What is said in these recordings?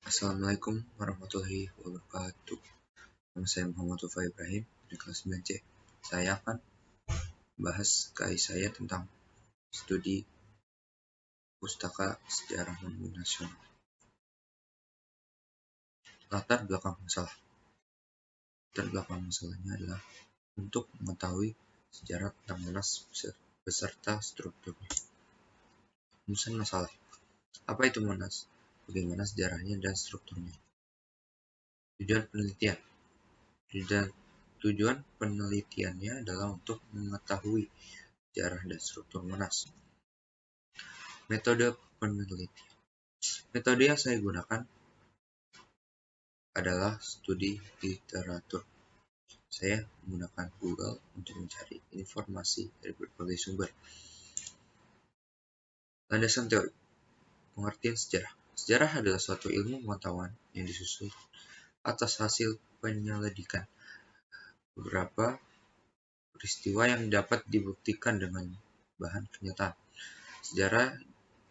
Assalamualaikum warahmatullahi wabarakatuh. Nama saya Muhammad Tufa Ibrahim dari kelas 9C. Saya akan bahas KI saya tentang studi pustaka sejarah monumen nasional. Latar belakang masalahnya adalah untuk mengetahui sejarah tentang Monas beserta strukturnya. Rumusan masalah. Apa itu Monas? Bagaimana sejarahnya dan strukturnya? Tujuan penelitian. Tujuan penelitiannya adalah untuk mengetahui sejarah dan struktur Monas. Metode penelitian. Metode yang saya gunakan adalah studi literatur. Saya menggunakan Google untuk mencari informasi dari berbagai sumber. Landasan teori. Pengertian sejarah. Sejarah adalah suatu ilmu pengetahuan yang disusun atas hasil penyelidikan beberapa peristiwa yang dapat dibuktikan dengan bahan kenyataan. Sejarah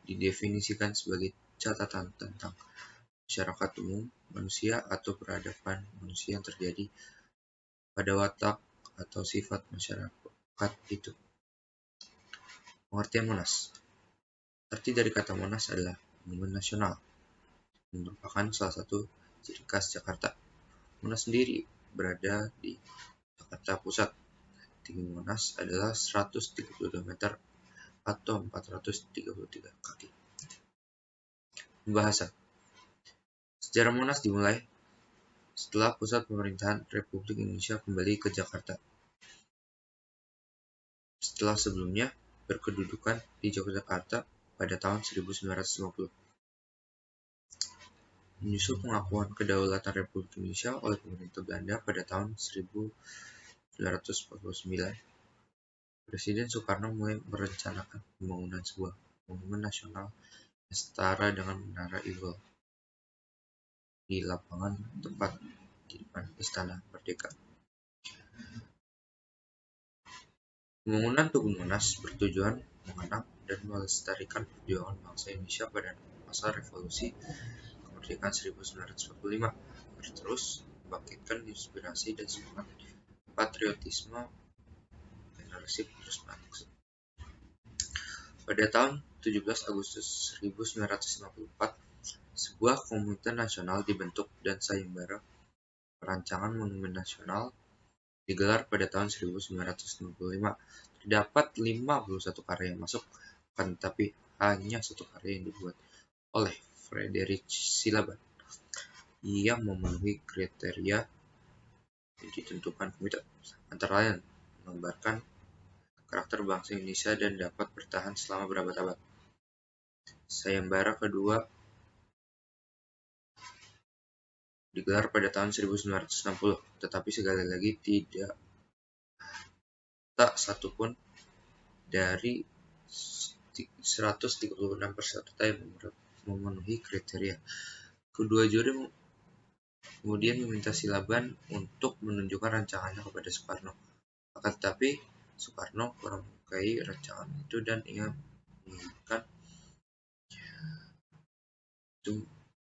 didefinisikan sebagai catatan tentang masyarakat umum, manusia atau peradaban manusia yang terjadi pada watak atau sifat masyarakat itu. Pengertian Monas. Arti dari kata Monas adalah monumen nasional, merupakan salah satu ciri khas Jakarta. Monas sendiri berada di Jakarta Pusat. Tinggi Monas adalah 132 meter atau 433 kaki. Pembahasan. Sejarah Monas dimulai setelah pusat pemerintahan Republik Indonesia kembali ke Jakarta. Setelah sebelumnya berkedudukan di Yogyakarta pada tahun 1950. Menyusul pengakuan kedaulatan Republik Indonesia oleh pemerintah Belanda pada tahun 1949, Presiden Soekarno mulai merencanakan pembangunan sebuah monumen nasional yang setara dengan Menara Eiffel di lapangan tepat di depan Istana Merdeka. Pembangunan Tugu Monas bertujuan mengenang dan melestarikan perjuangan bangsa Indonesia pada masa revolusi kemerdekaan 1945 agar terus membangkitkan inspirasi dan semangat patriotisme generasi penerus bangsa. Pada tahun 17 Agustus 1954, sebuah komite nasional dibentuk dan sayembara perancangan monumen nasional digelar pada tahun 1965. Terdapat 51 karya yang masuk, akan tetapi hanya satu karya yang dibuat oleh Frederick Silaban yang memenuhi kriteria yang ditentukan komite, antara lain menggambarkan karakter bangsa Indonesia dan dapat bertahan selama berabad-abad. Sayembara kedua digelar pada tahun 1960, tetapi sekali lagi tak satu pun dari 136 peserta yang memenuhi kriteria. Kedua juri kemudian meminta Silaban untuk menunjukkan rancangannya kepada Soekarno. Akan tetapi Soekarno kurang menyukai rancangan itu dan ia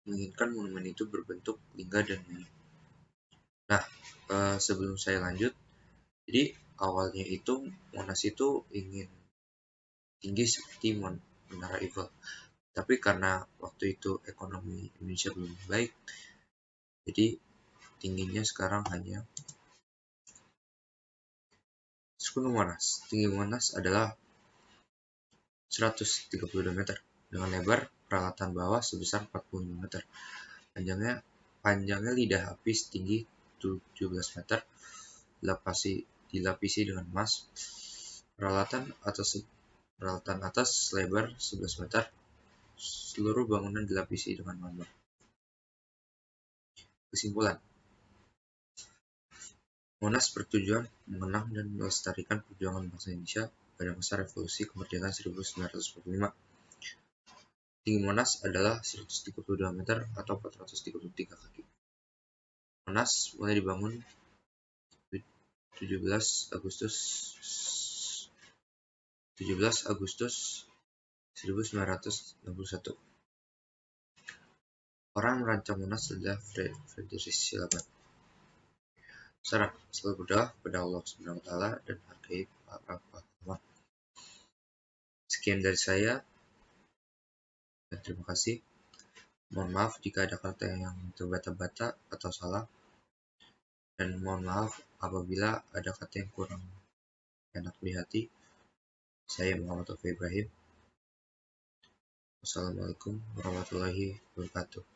menginginkan monumen itu berbentuk lingkar dan mini. Nah, sebelum saya lanjut, jadi awalnya itu Monas itu ingin tinggi seperti Menara Eiffel, tapi karena waktu itu ekonomi Indonesia belum baik, jadi tingginya sekarang hanya Gunung Monas. Tinggi Monas adalah 132 meter dengan lebar peralatan bawah sebesar 45 meter. Panjangnya lidah api setinggi 17 meter, dilapisi dengan emas. Peralatan atas lebar 11 meter. Seluruh bangunan dilapisi dengan marmer. Kesimpulan. Monas bertujuan mengenang dan melestarikan perjuangan bangsa Indonesia pada masa revolusi kemerdekaan 1945. Tinggi Monas adalah 132 meter atau 433 kaki. Monas mulai dibangun 17 Agustus 1961. Orang merancang Monas adalah Friedrich Schiller. Saran, selalu berdoa kepada Allah Subhanahu wa Ta'ala dan hargai para pahlawan. Sekian dari saya, dan terima kasih. Mohon maaf jika ada kata yang terbata-bata atau salah, dan mohon maaf apabila ada kata yang kurang enak di hati. Saya Muhammad Taufik Ibrahim. Wassalamualaikum warahmatullahi wabarakatuh.